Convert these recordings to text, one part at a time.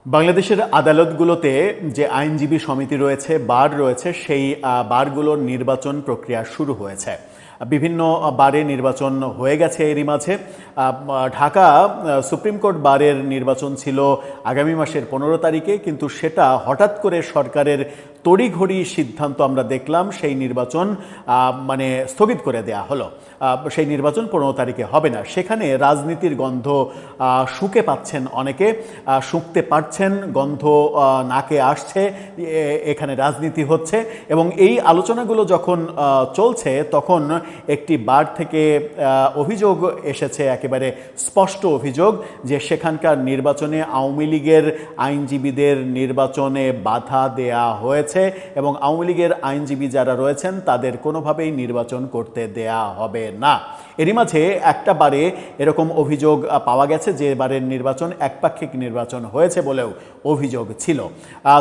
বাংলাদেশের আদালতগুলোতে যে আইনজীবী সমিতি রয়েছে, বার রয়েছে, সেই বারগুলোর নির্বাচন প্রক্রিয়া শুরু হয়েছে। বিভিন্ন বারে নির্বাচন হয়ে গেছে। এরই মাঝে ঢাকা সুপ্রিম কোর্ট বারের নির্বাচন ছিল আগামী মাসের 15 তারিখে, কিন্তু সেটা হঠাৎ করে সরকারের তড়িঘড়ি সিদ্ধান্ত আমরা দেখলাম সেই নির্বাচন স্থগিত করে দেয়া হলো। সেই নির্বাচন 15 তারিখে হবে না। সেখানে রাজনীতির গন্ধ শুঁকে পাচ্ছেন অনেকে, শুঁকতে পারছেন, গন্ধ নাকে আসছে, এখানে রাজনীতি হচ্ছে। এবং এই আলোচনাগুলো যখন চলছে তখন একটি বার থেকে অভিযোগ এসেছে, একেবারে স্পষ্ট অভিযোগ, যে সেখানকার নির্বাচনে আওয়ামী লীগের আইনজীবীদের নির্বাচনে বাধা দেয়া হয়েছে এবং আওয়ামী লীগের আইনজীবী যারা রয়েছেন তাদের কোনোভাবেই নির্বাচন করতে দেয়া হবে না। এরই মাঝে একটা বারে এরকম অভিযোগ পাওয়া গেছে যে এবারের নির্বাচন একপাক্ষিক নির্বাচন হয়েছে বলেও অভিযোগ ছিল।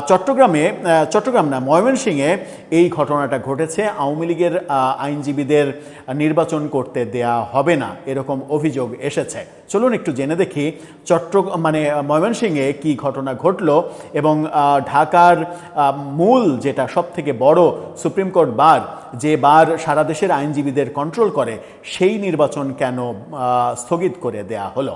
চট্টগ্রাম না, ময়মনসিংহে এই ঘটনাটা ঘটেছে। আওয়ামী লীগের আইনজীবীদের নির্বাচন করতে দেয়া হবে না, এরকম অভিযোগ এসেছে। চলুন একটু জেনে দেখি ময়মনসিংহে কি ঘটনা ঘটলো এবং ঢাকার মূল যেটা সবথেকে বড় সুপ্রিম কোর্ট বার, যে বার সারা দেশের আইনজীবীদের কন্ট্রোল করে, সেই নির্বাচন কেন স্থগিত করে দেয়া হলো।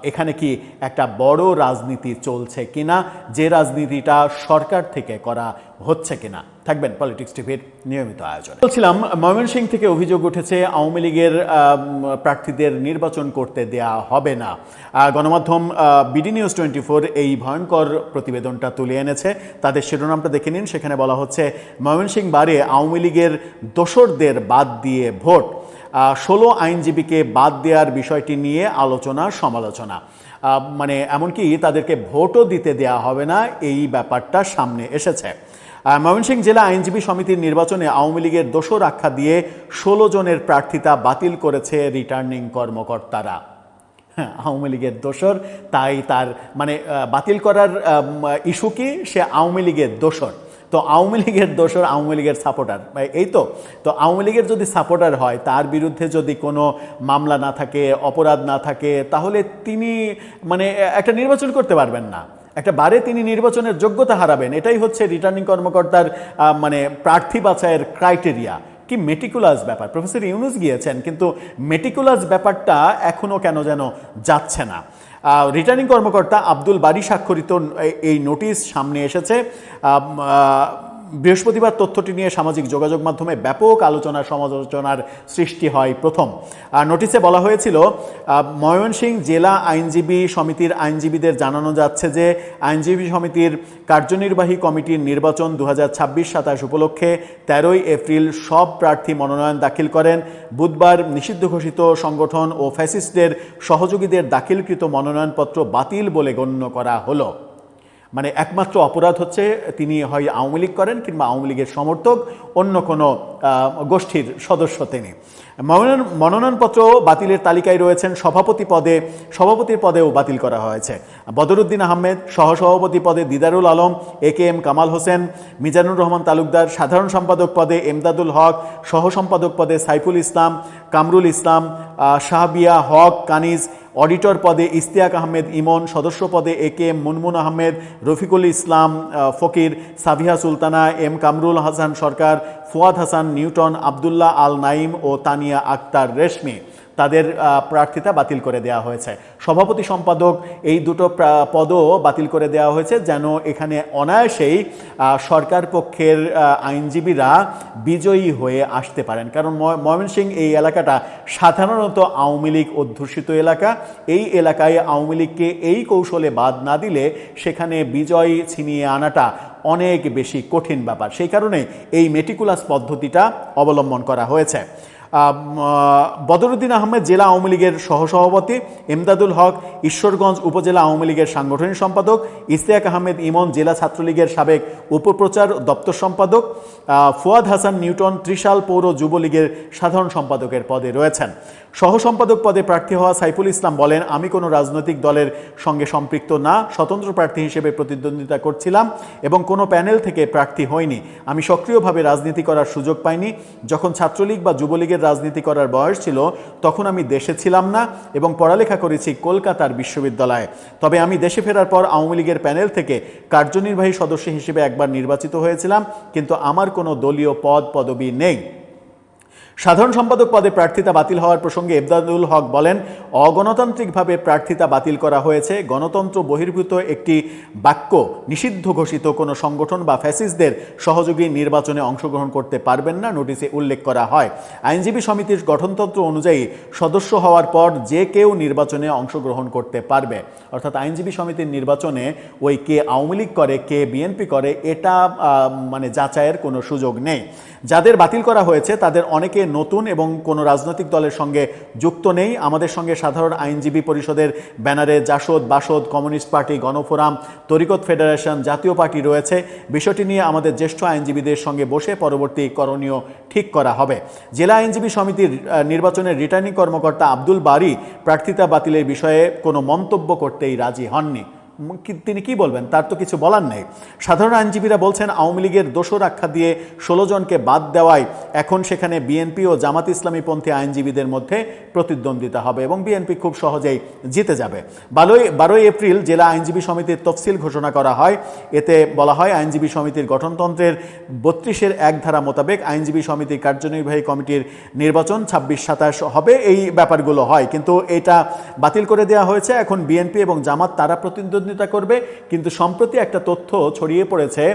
এখানে কি একটা বড় রাজনীতি চলছে কিনা, যে রাজনীতিটা সরকার থেকে করা হচ্ছে কিনা? থাকবেন পলিটিক্স টিভির নিয়মিত আয়োজন। বলছিলাম, ময়মনসিংহ থেকে অভিযোগ উঠেছে আওয়ামী লীগের প্রার্থীদের নির্বাচন করতে দেয়া হবে না। গণমাধ্যম বিডি নিউজ 24 এই ভয়ঙ্কর প্রতিবেদনটা তুলে এনেছে। তাদের শিরোনামটা দেখে নিন। সেখানে বলা হচ্ছে, ময়মনসিংহ বারে আওয়ামী লীগের দোসরদের বাদ দিয়ে ভোট, 16 আইনজীবীকে বাদ দেওয়ার বিষয়টি নিয়ে আলোচনা সমালোচনা। এমনকি তাদেরকে ভোটও দিতে দেয়া হবে না, এই ব্যাপারটা সামনে এসেছে। ময়মনসিংহ জেলা আইনজীবী সমিতির নির্বাচনে আওয়ামী লীগের দোসর আখ্যা দিয়ে 16 জনের প্রার্থিতা বাতিল করেছে রিটার্নিং কর্মকর্তারা। আওয়ামী লীগের দোসর, তাই তার বাতিল করার ইস্যু কি? সে আওয়ামী লীগের দোসর। তো আওয়ামী লীগের দোসর, আওয়ামী লীগের সাপোর্টার, এই তো আওয়ামী লীগের যদি সাপোর্টার হয়, তার বিরুদ্ধে যদি কোনো মামলা না থাকে, অপরাধ না থাকে, তাহলে তিনি একটা নির্বাচন করতে পারবেন না। একটা বারে তিনি নির্বাচনের যোগ্যতা হারাবেন। এটাই হচ্ছে রিটার্নিং কর্মকর্তার প্রার্থী বাছাইয়ের ক্রাইটেরিয়া। কি মেটিকুলাস ব্যাপার! প্রফেসর ইউনুস গিয়েছেন, কিন্তু মেটিকুলাস ব্যাপারটা এখনও কেন যেন যাচ্ছে না। রিটার্নিং কর্মকর্তা আব্দুল বারী স্বাক্ষরিত এই নোটিশ সামনে এসেছে বৃহস্পতিবার। তথ্যটি নিয়ে সামাজিক যোগাযোগ মাধ্যমে ব্যাপক আলোচনা সমালোচনার সৃষ্টি হয়। প্রথম নোটিশে বলা হয়েছিল, ময়মনসিংহ জেলা আইনজীবী সমিতির আইনজীবীদের জানানো যাচ্ছে যে আইনজীবী সমিতির কার্যনির্বাহী কমিটির নির্বাচন 2026-27 উপলক্ষে 13 এপ্রিল সব প্রার্থী মনোনয়ন দাখিল করেন। বুধবার নিষিদ্ধ ঘোষিত সংগঠন ও ফ্যাসিস্টদের সহযোগীদের দাখিলকৃত মনোনয়নপত্র বাতিল বলে গণ্য করা হলো। একমাত্র অপরাধ হচ্ছে তিনি হয় আওয়ামী লীগ করেন কিংবা আওয়ামী লীগের সমর্থক, অন্য কোনো গোষ্ঠীর সদস্য তিনি। মনোনয়নপত্র বাতিলের তালিকায় রয়েছেন সভাপতির পদেও বাতিল করা হয়েছে বদরুদ্দিন আহমেদ, সহসভাপতি পদে দিদারুল আলম, AKM কামাল হোসেন, মিজানুর রহমান তালুকদার, সাধারণ সম্পাদক পদে এমদাদুল হক, সহ সম্পাদক পদে সাইফুল ইসলাম, কামরুল ইসলাম, শাহবিয়া হক কানিজ, অডিটর পদে ইশতিয়াক আহমেদ ইমন, সদস্য পদে AKM মুনমুন আহমেদ, রফিকুল ইসলাম ফকির, সাবিহা সুলতানা, M কামরুল হাসান সরকার, ফুয়াদ হাসান নিউটন, আবদুল্লাহ আল নাইম ও তানিয়া আক্তার রেশমি, তাদের প্রার্থিতা বাতিল করে দেওয়া হয়েছে। সভাপতি সম্পাদক এই দুটো পদও বাতিল করে দেওয়া হয়েছে, যেন এখানে অনায়াসেই সরকার পক্ষের আইনজীবীরা বিজয়ী হয়ে আসতে পারেন। কারণ ময়মনসিংহ এই এলাকাটা সাধারণত আওয়ামী লীগ অধ্যুষিত এলাকা। এই এলাকায় আওয়ামী লীগকে এই কৌশলে বাদ না দিলে সেখানে বিজয় ছিনিয়ে আনাটা অনেক বেশি কঠিন ব্যাপার। সেই কারণে এই মেটিকুলাস পদ্ধতিটা অবলম্বন করা হয়েছে। বদরুদ্দিন আহমেদ জেলা আওয়ামী লীগের সহসভাপতি, এমদাদুল হক ঈশ্বরগঞ্জ উপজেলা আওয়ামী লীগের সাংগঠনিক সম্পাদক, ইশতিয়াক আহমেদ ইমন জেলা ছাত্রলীগের সাবেক উপপ্রচার দপ্তর সম্পাদক, ফুয়াদ হাসান নিউটন ত্রিশাল পৌর যুবলীগের সাধারণ সম্পাদকের পদে রয়েছেন। সহ সম্পাদক পদে প্রার্থী হওয়া সাইফুল ইসলাম বলেন, আমি কোনো রাজনৈতিক দলের সঙ্গে সম্পৃক্ত না, স্বতন্ত্র প্রার্থী হিসেবে প্রতিদ্বন্দ্বিতা করছিলাম এবং কোনো প্যানেল থেকে প্রার্থী হইনি। আমি সক্রিয়ভাবে রাজনীতি করার সুযোগ পাইনি। যখন ছাত্রলীগ বা যুবলীগের লীগের রাজনীতি করার বয়স ছিল তখন আমি দেশে ছিলাম না এবং পড়ালেখা করেছি কলকাতার বিশ্ববিদ্যালয়ে। তবে আমি দেশে ফেরার পর আওয়ামী লীগের প্যানেল থেকে কার্যনির্বাহী সদস্য হিসেবে একবার নির্বাচিত হয়েছিলাম, কিন্তু আমার কোনো দলীয় পদবি নেই। সাধারণ সম্পাদক পদে প্রার্থিতা বাতিল হওয়ার প্রসঙ্গে এমদাদুল হক বলেন, অগণতান্ত্রিকভাবে প্রার্থিতা বাতিল করা হয়েছে। গণতন্ত্র বহির্ভূত একটি বাক্য নিষিদ্ধ ঘোষিত কোনো সংগঠন বা ফ্যাসিস্টদের সহযোগী নির্বাচনে অংশগ্রহণ করতে পারবেন না, নোটিশে উল্লেখ করা হয়। আইনজীবী সমিতির গঠনতন্ত্র অনুযায়ী সদস্য হওয়ার পর যে কেউ নির্বাচনে অংশগ্রহণ করতে পারবে। অর্থাৎ আইনজীবী সমিতির নির্বাচনে ওই কে আওয়ামী লীগ করে কে বিএনপি করে এটা মানে যাচাইয়ের কোনো সুযোগ নেই। যাদের বাতিল করা হয়েছে তাদের অনেকে নতুন এবং কোনো রাজনৈতিক দলের সঙ্গে যুক্ত নেই। আমাদের সঙ্গে সাধারণ আইনজীবী পরিষদের ব্যানারে জাসদ, বাসদ, কমিউনিস্ট পার্টি, গণফোরাম, তরিকত ফেডারেশন, জাতীয় পার্টি রয়েছে। বিষয়টি নিয়ে আমাদের জ্যেষ্ঠ আইনজীবীদের সঙ্গে বসে পরবর্তী করণীয় ঠিক করা হবে। জেলা আইনজীবী সমিতির নির্বাচনের রিটার্নিং কর্মকর্তা আব্দুল বারী প্রার্থিতা বাতিলের বিষয়ে কোনো মন্তব্য করতেই রাজি হননি। তিনি কি বলবেন, তার তো কিছু বলার নেই। সাধারণ আইনজীবীরা বলছেন, আওয়ামী লীগের দোষর আখ্যা দিয়ে 16 জনকে বাদ দেওয়ায় এখন সেখানে বিএনপি ও জামাত ইসলামীপন্থী আইনজীবীদের মধ্যে প্রতিদ্বন্দ্বিতা হবে এবং বিএনপি খুব সহজেই জিতে যাবে। 12 এপ্রিল জেলা আইনজীবী সমিতির তফসিল ঘোষণা করা হয়। এতে বলা হয়, আইনজীবী সমিতির গঠনতন্ত্রের 32-1 ধারা মোতাবেক আইনজীবী সমিতির কার্যনির্বাহী কমিটির নির্বাচন 26-27 হবে। এই ব্যাপারগুলো হয়, কিন্তু এটা বাতিল করে দেওয়া হয়েছে। এখন বিএনপি এবং জামাত তারা প্রতিদ্বন্দ্বিতা করবে। কিন্তু সম্প্রতি একটা তথ্য ছড়িয়ে পড়েছে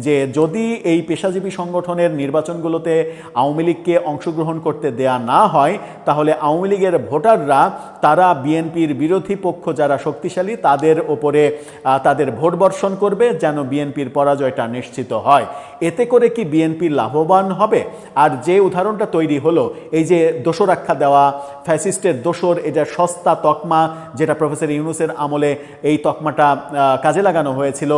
যে যদি এই পেশাজীবী সংগঠনের নির্বাচনগুলোতে আওয়ামী লীগকে অংশগ্রহণ করতে দেয়া না হয়, তাহলে আওয়ামী লীগের ভোটাররা তারা বিএনপির বিরোধী পক্ষ যারা শক্তিশালী তাদের ওপরে তাদের ভোট বর্ষণ করবে যেন বিএনপির পরাজয়টা নিশ্চিত হয়। এতে করে কি বিএনপি লাভবান হবে? আর যে উদাহরণটা তৈরি হলো, এই যে দোষর আখ্যা দেওয়া, ফ্যাসিস্টের দোষর, এটা সস্তা তকমা যেটা প্রফেসর ইউনূসের আমলে এই তকমাটা কাজে লাগানো হয়েছিল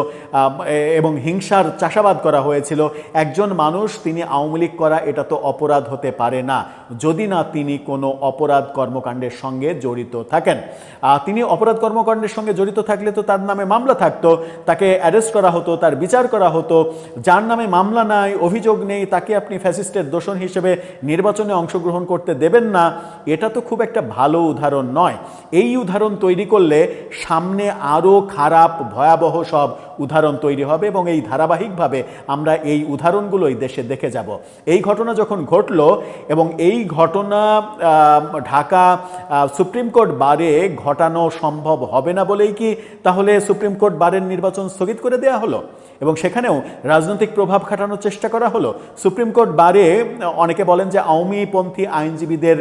এবং হিংসার চাষাবাদ করা হয়েছিল। একজন মানুষ তিনি আওয়ামী লীগ করা এটা তো অপরাধ হতে পারে না যদি না তিনি কোনো অপরাধ কর্মকাণ্ডের সঙ্গে জড়িত থাকেন। তিনি অপরাধ কর্মকাণ্ডের সঙ্গে জড়িত থাকলে তো তার নামে মামলা থাকতো, তাকে অ্যারেস্ট করা হতো, তার বিচার করা হতো। যার নামে মামলা নাই, অভিযোগ নেই, তাকে আপনি ফ্যাসিস্টের দোষণ হিসেবে নির্বাচনে অংশগ্রহণ করতে দেবেন না, এটা তো খুব একটা ভালো উদাহরণ নয়। এই উদাহরণ তৈরি করলে সামনে আরও খারাপ ভয়াবহ সব উদাহরণ তৈরি হবে এবং এই ধারাবাহিকভাবে আমরা এই উদাহরণগুলোই দেশে দেখে যাব। এই ঘটনা যখন ঘটল এবং এই ঘটনা ঢাকা সুপ্রিম কোর্ট বারে ঘটানো সম্ভব হবে না বলেই কি তাহলে সুপ্রিম কোর্ট বারের নির্বাচন স্থগিত করে দেওয়া হলো এবং সেখানেও রাজনৈতিক প্রভাব খাটানোর চেষ্টা করা হলো? সুপ্রিম কোর্ট বারে অনেকে বলেন যে আওয়ামীপন্থী আইনজীবীদের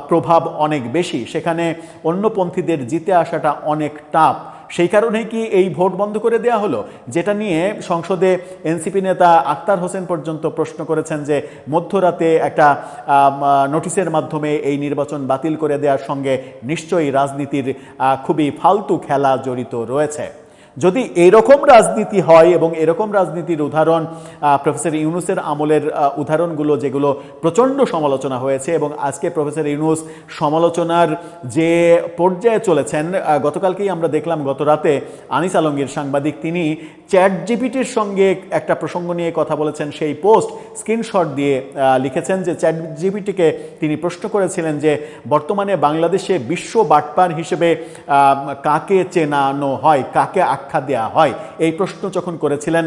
প্রভাব অনেক বেশি, সেখানে অন্যপন্থীদের জিতে আসাটা অনেক টাফ। সেই কারণেই কি এই ভোট বন্ধ করে দেওয়া হলো? যেটা নিয়ে সংসদে এনসিপি নেতা আক্তার হোসেন পর্যন্ত প্রশ্ন করেছেন যে মধ্যরাতে একটা নোটিশের মাধ্যমে এই নির্বাচন বাতিল করে দেওয়ার সঙ্গে নিশ্চয়ই রাজনীতির খুবই ফালতু খেলা জড়িত রয়েছে। যদি এরকম রাজনীতি হয় এবং এরকম রাজনীতির উদাহরণ প্রফেসর ইউনূসের আমলের উদাহরণগুলো যেগুলো প্রচণ্ড সমালোচনা হয়েছে এবং আজকে প্রফেসর ইউনূস সমালোচনার যে পর্যায়ে চলেছেন, গতকালকেই আমরা দেখলাম, গত রাতে আনিস আলমগীর সাংবাদিক তিনি চ্যাট জিপিটির সঙ্গে একটা প্রসঙ্গ নিয়ে কথা বলেছেন। সেই পোস্ট স্ক্রিনশট দিয়ে লিখেছেন যে চ্যাট জিপিটিকে তিনি প্রশ্ন করেছিলেন যে বর্তমানে বাংলাদেশে বিশ্ব বাটপার হিসেবে কাকে চেনানো হয়, কাকে আখ্যা দেওয়া হয়, এই প্রশ্ন যখন করেছিলেন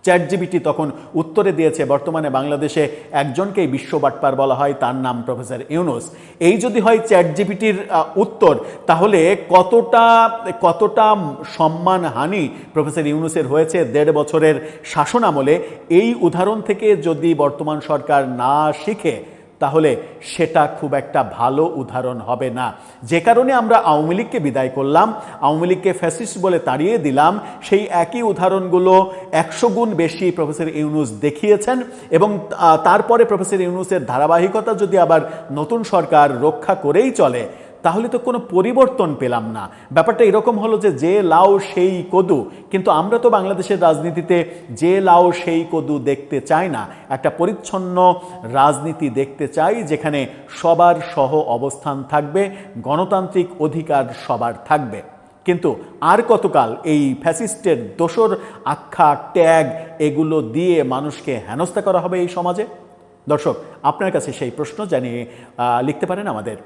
চ্যাট জিপিটি তখন উত্তরে দিয়েছে বর্তমানে বাংলাদেশে একজনকেই বিশ্ব বাটপার বলা হয়, তার নাম প্রফেসর ইউনূস। এই যদি হয় চ্যাট জিপিটির উত্তর, তাহলে কতটা সম্মানহানি প্রফেসর ইউনূসের হয়েছে 1.5 বছরের শাসন আমলে। এই উদাহরণ থেকে যদি বর্তমান সরকার না শিখে তাহলে সেটা খুব একটা ভালো উদাহরণ হবে না। যে কারণে আমরা আওয়ামী লীগকে বিদায় করলাম, আওয়ামী লীগকে ফ্যাসিস্ট বলে তাড়িয়ে দিলাম, সেই একই উদাহরণগুলো 100 গুণ বেশি প্রফেসর ইউনূস দেখিয়েছেন এবং তারপরে প্রফেসর ইউনূসের ধারাবাহিকতা যদি আবার নতুন সরকার রক্ষা করেই চলে তাহলে তো কোনো পরিবর্তন পেলাম না। ব্যাপারটা এরকম হলো যে লাউ সেই কদু, কিন্তু আমরা তো বাংলাদেশের রাজনীতিতে যে লাউ সেই কদু দেখতে চাই না। একটা পরিচ্ছন্ন রাজনীতি দেখতে চাই যেখানে সবার সহ অবস্থান থাকবে, গণতান্ত্রিক অধিকার সবার থাকবে। কিন্তু আর কতকাল এই ফ্যাসিস্টের দোসর আখ্যা, ট্যাগ এগুলো দিয়ে মানুষকে হেনস্থা করা হবে এই সমাজে? দর্শক, আপনার কাছে সেই প্রশ্ন জানিয়ে লিখতে পারেন আমাদের